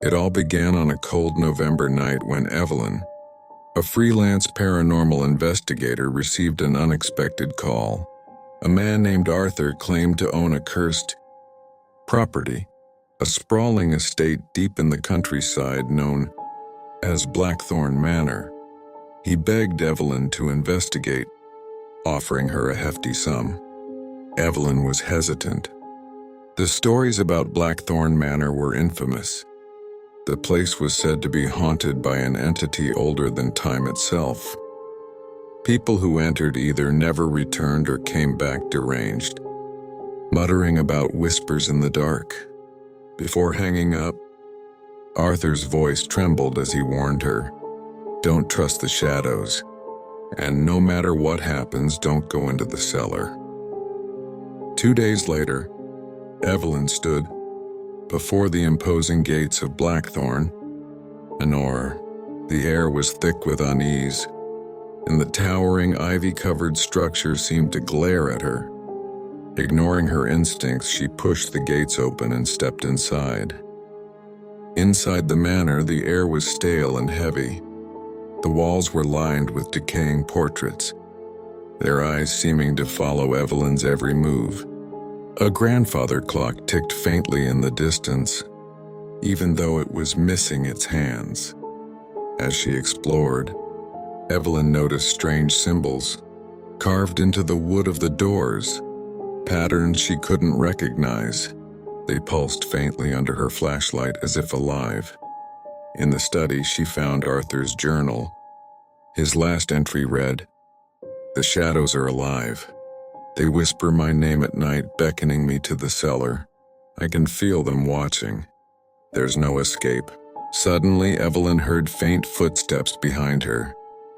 It all began on a cold November night when Evelyn, a freelance paranormal investigator, received an unexpected call. A man named Arthur claimed to own a cursed property, a sprawling estate deep in the countryside known as Blackthorn Manor. He begged Evelyn to investigate, offering her a hefty sum. Evelyn was hesitant. The stories about Blackthorn Manor were infamous. The place was said to be haunted by an entity older than time itself. People who entered either never returned or came back deranged, muttering about whispers in the dark. Before hanging up, Arthur's voice trembled as he warned her, "Don't trust the shadows, and no matter what happens, don't go into the cellar." 2 days later, Evelyn stood before the imposing gates of Blackthorn Manor. The air was thick with unease, and the towering ivy-covered structure seemed to glare at her. Ignoring her instincts, she pushed the gates open and stepped inside. Inside the manor, the air was stale and heavy. The walls were lined with decaying portraits, their eyes seeming to follow Evelyn's every move. A grandfather clock ticked faintly in the distance, even though it was missing its hands. As she explored, Evelyn noticed strange symbols carved into the wood of the doors, patterns she couldn't recognize. They pulsed faintly under her flashlight as if alive. In the study, she found Arthur's journal. His last entry read, "The shadows are alive. They whisper my name at night, beckoning me to the cellar. I can feel them watching. There's no escape." Suddenly, Evelyn heard faint footsteps behind her.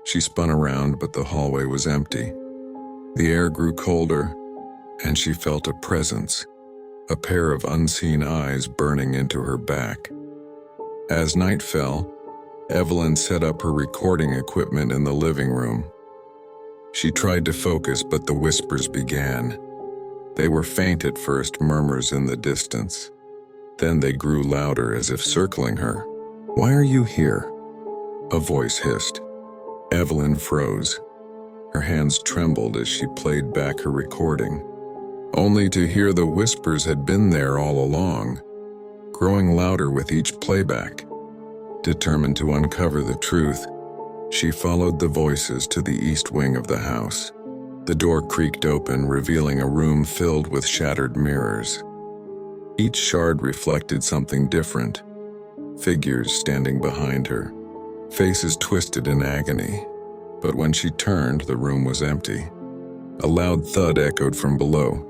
She spun around, but the hallway was empty. The air grew colder, and she felt a presence, a pair of unseen eyes burning into her back. As night fell, Evelyn set up her recording equipment in the living room. She tried to focus, but the whispers began. They were faint at first, murmurs in the distance. Then they grew louder, as if circling her. "Why are you here?" a voice hissed. Evelyn froze. Her hands trembled as she played back her recording, only to hear the whispers had been there all along, growing louder with each playback. Determined to uncover the truth, she followed the voices to the east wing of the house. The door creaked open, revealing a room filled with shattered mirrors. Each shard reflected something different. Figures standing behind her, faces twisted in agony. But when she turned, the room was empty. A loud thud echoed from below.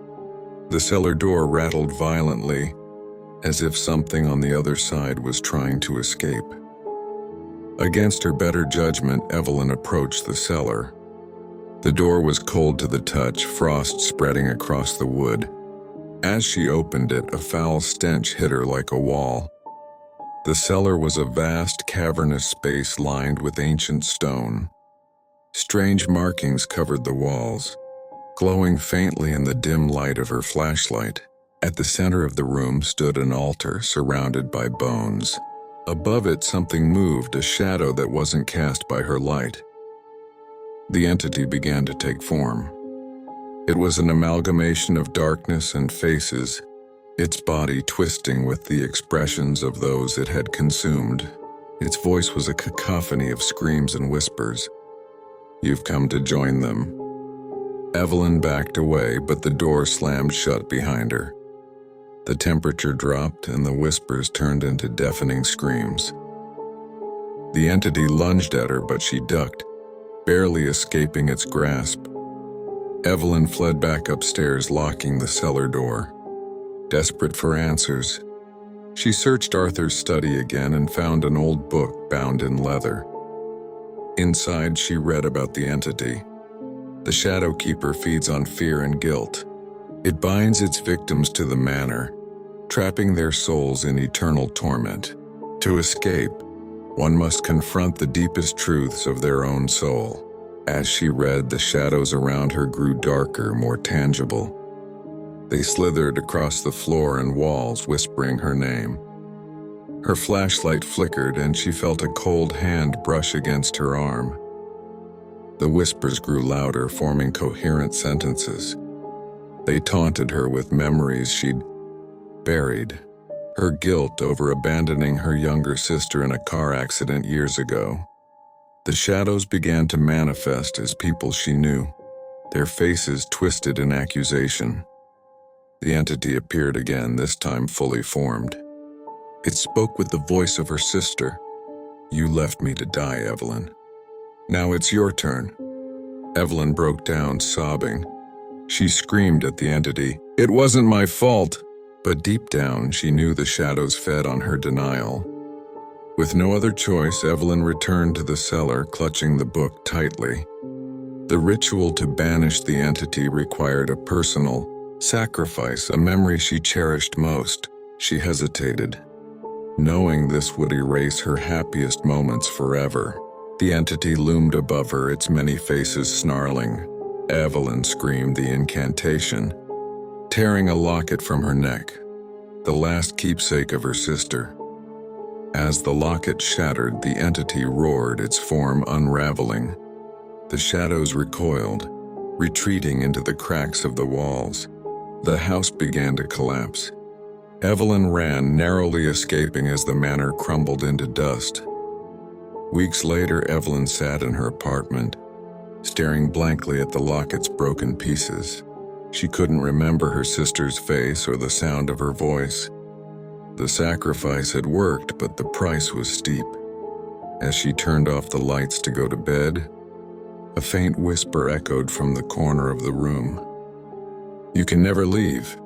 The cellar door rattled violently, as if something on the other side was trying to escape. Against her better judgment, Evelyn approached the cellar. The door was cold to the touch, frost spreading across the wood. As she opened it, a foul stench hit her like a wall. The cellar was a vast, cavernous space lined with ancient stone. Strange markings covered the walls, glowing faintly in the dim light of her flashlight. At the center of the room stood an altar surrounded by bones. Above it, something moved, a shadow that wasn't cast by her light. The entity began to take form. It was an amalgamation of darkness and faces, its body twisting with the expressions of those it had consumed. Its voice was a cacophony of screams and whispers. "You've come to join them." Evelyn backed away, but the door slammed shut behind her. The temperature dropped, and the whispers turned into deafening screams. The entity lunged at her, but she ducked, barely escaping its grasp. Evelyn fled back upstairs, locking the cellar door. Desperate for answers, she searched Arthur's study again and found an old book bound in leather. Inside, she read about the entity. The Shadow Keeper feeds on fear and guilt. It binds its victims to the manor, trapping their souls in eternal torment. To escape, one must confront the deepest truths of their own soul. As she read, the shadows around her grew darker, more tangible. They slithered across the floor and walls, whispering her name. Her flashlight flickered and she felt a cold hand brush against her arm. The whispers grew louder, forming coherent sentences. They taunted her with memories she'd buried, her guilt over abandoning her younger sister in a car accident years ago. The shadows began to manifest as people she knew, their faces twisted in accusation. The entity appeared again, this time fully formed. It spoke with the voice of her sister. "You left me to die, Evelyn. Now it's your turn." Evelyn broke down, sobbing. She screamed at the entity, "It wasn't my fault!" But deep down, she knew the shadows fed on her denial. With no other choice, Evelyn returned to the cellar, clutching the book tightly. The ritual to banish the entity required a personal sacrifice, a memory she cherished most. She hesitated, knowing this would erase her happiest moments forever. The entity loomed above her, its many faces snarling. Evelyn screamed the incantation, tearing a locket from her neck, the last keepsake of her sister. As the locket shattered, the entity roared, its form unraveling. The shadows recoiled, retreating into the cracks of the walls. The house began to collapse. Evelyn ran, narrowly escaping as the manor crumbled into dust. Weeks later, Evelyn sat in her apartment, staring blankly at the locket's broken pieces. She couldn't remember her sister's face or the sound of her voice. The sacrifice had worked, but the price was steep. As she turned off the lights to go to bed, a faint whisper echoed from the corner of the room. "You can never leave.